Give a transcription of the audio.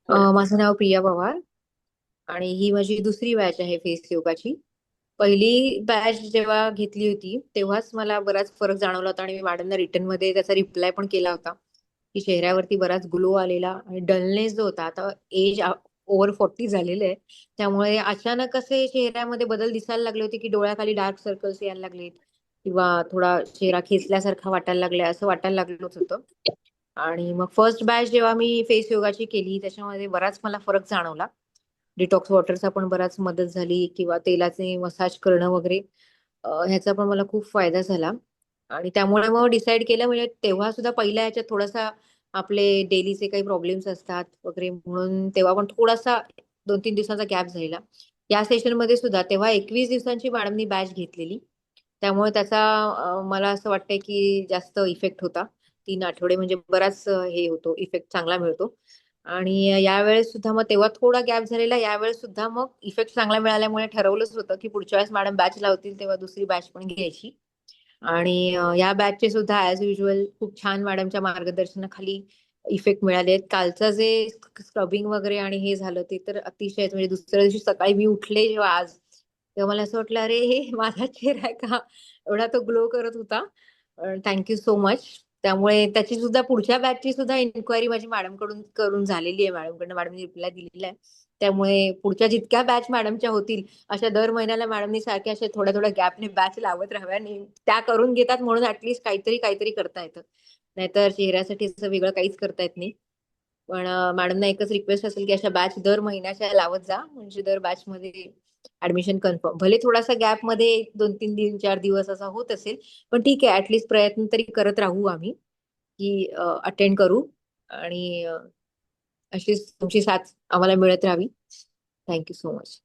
माझं नाव प्रिया पवार आणि ही माझी दुसरी बॅच आहे फेस योगाची. पहिली बॅच जेव्हा घेतली होती तेव्हाच मला बराच फरक जाणवला होता आणि मी मॅडमना रिटर्न मध्ये त्याचा रिप्लाय पण केला होता की चेहऱ्यावरती बराच ग्लो आलेला आणि डलनेस जो होता, आता एज ओव्हर 40 झालेलं आहे, त्यामुळे अचानक असे चेहऱ्यामध्ये बदल दिसायला लागले होते की डोळ्याखाली डार्क सर्कल्स यायला लागलेत किंवा थोडा चेहरा खेचल्यासारखा वाटायला लागलाय, असं वाटायला लागलं होतं. आणि मग फर्स्ट बॅच जेव्हा मी फेस योगाची केली त्याच्यामध्ये बराच मला फरक जाणवला. डिटॉक्स वॉटरचा पण बराच मदत झाली किंवा तेलाचे मसाज करणं वगैरे, ह्याचा पण मला खूप फायदा झाला. आणि त्यामुळे मग डिसाईड केलं, म्हणजे तेव्हा सुद्धा पहिल्या ह्याच्यात थोडासा आपले डेलीचे काही प्रॉब्लेम्स असतात वगैरे म्हणून तेव्हा पण थोडासा 2-3 दिवसांचा गॅप झालेला. या सेशन मध्ये सुद्धा तेव्हा 21 दिवसांची मॅडमनी बॅच घेतलेली, त्यामुळे त्याचा मला असं वाटतंय की जास्त इफेक्ट होता. 3 आठवडे म्हणजे बराच हे होतो, इफेक्ट चांगला मिळतो. आणि यावेळेस सुद्धा मग तेव्हा थोडा गॅप झालेला, यावेळेस सुद्धा मग इफेक्ट चांगला मिळाल्यामुळे ठरवलंच होतं की पुढच्या वेळेस मॅडम बॅच लावतील तेव्हा दुसरी बॅच पण घ्यायची. आणि या बॅचचे सुद्धा ऍज युजल खूप छान मॅडमच्या मार्गदर्शनाखाली इफेक्ट मिळाले. कालचं जे स्क्रबिंग वगैरे आणि हे झालं ते तर अतिशय, म्हणजे दुसऱ्या दिवशी सकाळी मी उठले जेव्हा आज, तेव्हा मला असं वाटलं अरे हे माझा चेहरा आहे का, एवढा तो ग्लो करत होता. Thank you so much. त्यामुळे त्याची सुद्धा पुढच्या बॅचची सुद्धा इन्क्वायरी माझी मॅडम कडून करून झालेली आहे, मॅडमकडनं मॅडमनी रिप्लाय दिलेला आहे. त्यामुळे पुढच्या जितक्या बॅच मॅडमच्या होतील अशा दर महिन्याला मॅडमनी सारख्या अशा थोड्या थोड्या गॅपने बॅच लावत राहाव्या. आणि त्या करून घेतात म्हणून ऍटलीस्ट काहीतरी काहीतरी करता येतं, नाहीतर चेहऱ्यासाठी असं वेगळं काहीच करता येत नाही. पण मॅडमना एकच रिक्वेस्ट असेल की अशा बॅच दर महिन्याच्या लावत जा, म्हणजे दर बॅच मध्ये ऍडमिशन कन्फर्म. भले थोडासा गॅप मध्ये 2-3 4 दिवस असा होत असेल, पण ठीक आहे, ऍटलीस्ट प्रयत्न तरी करत राहू आम्ही की अटेंड करू. आणि अशीच तुमची साथ आम्हाला मिळत राहावी. Thank you so much.